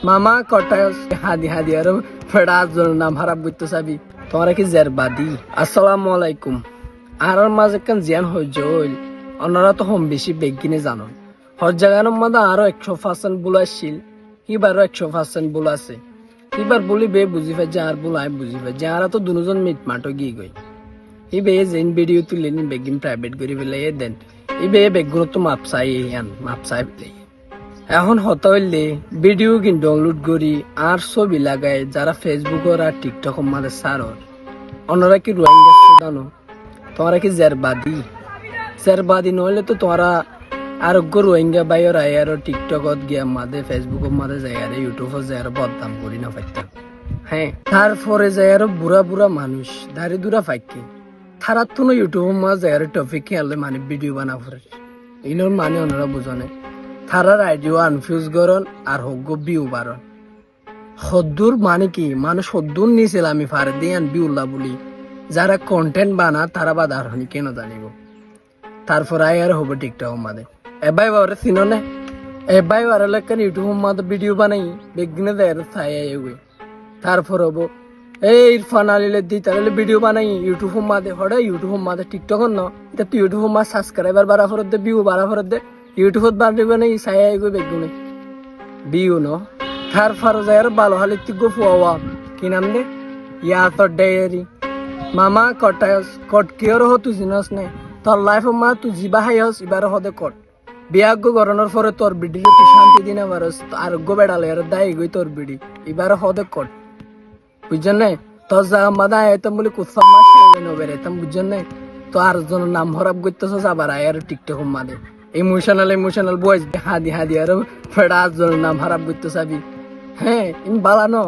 মামা কটায় হাদি হাদি আর ফেড়া জন নাম হারাপ করতে চাবি তোমরা কি জেরবাদি। আসসালামু আলাইকুম। আর মাঝে কান জিয়ান হইজ হইল অন্যরা তো হম বেশি বেগিনে জানো হর জায়গার মধ্যে আরো 100% বুল আসছিল এবারও 100% বুল আছে। এবার বলি বে বুঝি ফেছে আর বল আই বুঝি ফেছে আর তো দুজন মিটমাটো গিয়ে গই এই বে যেন ভিডিও তুলে নিন বেগিন প্রাইভেট করে ফেলাই দেন এই বে বেগুলো তো মাপসাই মাপসাই ফেলাই এখন হতা হইলে ভিডিও কিন ডাউনলোড করি আর ছবি লাগাই যারা ফেসবুক আর টিকটক মাঝে সারর অন্যরা কি রোহিঙ্গা সুদানো তোমরা কি জেরবাদি নহলে তো তোমরা আরোগ্য রোহিঙ্গা বাইর আয়ার টিকটকত গিয়া মাঝে ফেসবুক মাঝে যায় আর ইউটিউবত যায় আর বদনাম করি না পাইতাম। হ্যাঁ তারপরে যায় আর বুড়া বুড়া মানুষ দাঁড়ি দূরা ফাইকে তারা তো ইউটিউব মাঝে যায় আর টপিক খেয়ালে মানে ভিডিও বানা পড়ে ইনোর মানে ওনারা বুঝনে তারার আইডিও আনফিউজ করন আর হগ্য বিউ বারণ সদ্দুর মানে কি মানুষ সদ্দুর নিছিল আমি ফারে দিয়ে আন বিউল্লা বলি যারা কন্টেন্ট বানা তারা বা দারহনি কেন জানিব তারপর আই আর হবো টিকটক মাদে এবাই বারে চিননে এবাই বারে লেখান ইউটিউব মাদে ভিডিও বানাই বেগিনে দেয় ছাই আইবে তারপর হবো এই ইরফান আলিলে দি তাহলে ভিডিও বানাই ইউটিউব মাদে হড়ে ইউটিউব মাদে টিকটক ন এটা তুই ইউটিউব মা সাবস্ক্রাইবার বাড়া ফরত দে ভিউ বাড়া ফরত দে ইউটিউবত বাড়িবে না ছাই আইবে বেগুনে ভিউ ন তারপর যায় আর ভালো হালি তুই গো ফুয়া কি নাম দে ইয়া তো ডায়েরি মামা কটায়স কট কিয়র হ তুই জিনস নে তোর লাইফ মা তুই জিবা হাইস এবার হদে কট বিয়াগ্য গরনের পরে তোর বিডিলে তুই শান্তি দিনে পারস আরোগ্য বেড়ালে আর দায় গই তোর বিডি এবার হদে কট বুঝছেন না তোর যা মাদা আয়তাম বলে কুৎসব মাস বেড়াইতাম বুঝছেন না তো আর জন নাম হরাপ করতেছ আবার আয়ার টিকটক মাদে ইমোশনাল বয়স হাদি আর ফেড়া জন নাম হারাপ করতে চাবি। হ্যাঁ ইন বালানো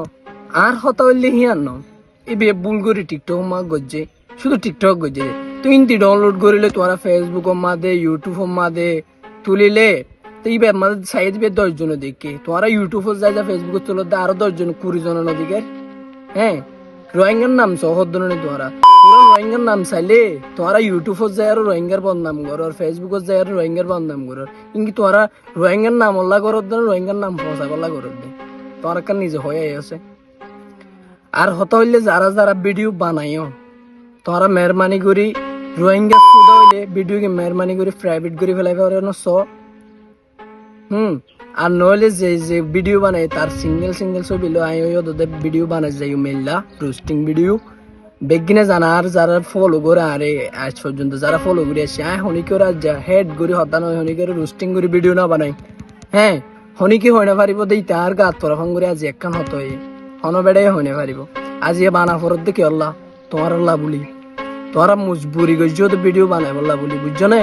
আর হতা হইলে হিয়ান ন এই বে ভুল করি টিকটক মা গজ্জে শুধু টিকটক গজ্জে তুই ইন্তি ডাউনলোড করিলে তোরা ফেসবুক মাদে ইউটিউব মাদে তুলিলে তো এই বের মাঝে সাইজ বে 10 জন দেখে তোরা ইউটিউব যাই যা ফেসবুক তুলো দে আরো 10 জন 20 জন নদীকে। হ্যাঁ রোহিঙ্গার নাম সহদনে তোরা রোহিঙ্গার নাম চাইলে তোরা ইউটিউব যায় আর রোহিঙ্গার বদনাম কর আর ফেসবুক যায় আর রোহিঙ্গার বদনাম কর কিন্তু তোরা রোহিঙ্গার নাম অল্লাহ করত দেন রোহিঙ্গার নাম ফসা করলা করত দে তোরা কার নিজে হয়ে আছে। আর হতা হইলে যারা যারা ভিডিও বানাইও তোরা মেহরবানি করি রোহিঙ্গা সুদা হইলে ভিডিও কে মেহরবানি করি প্রাইভেট করে ফেলাই পারে না স আর নইলে যে যে ভিডিও বানাই তার সিঙ্গেল ছবি লো আই ওদের ভিডিও বানাই যাই মেললা রোস্টিং ভিডিও বেগিনে জানা আর যারা ফলো করে আরে আজ পর্যন্ত যারা ফলো করে আসে হনি করে হেড করে হতা নয় হনি করে রোস্টিং করে ভিডিও না বানাই। হ্যাঁ হনি কি হয় না পারিব দেই তার গাত তরফন করে আজ একখান হতো হন বেড়াই হয় না পারিব আজ এ বানা ফরত দেখি আল্লাহ তোমার আল্লাহ বলি তোরা মজবুরি গজ ভিডিও বানাই বললা বলি বুঝছো না।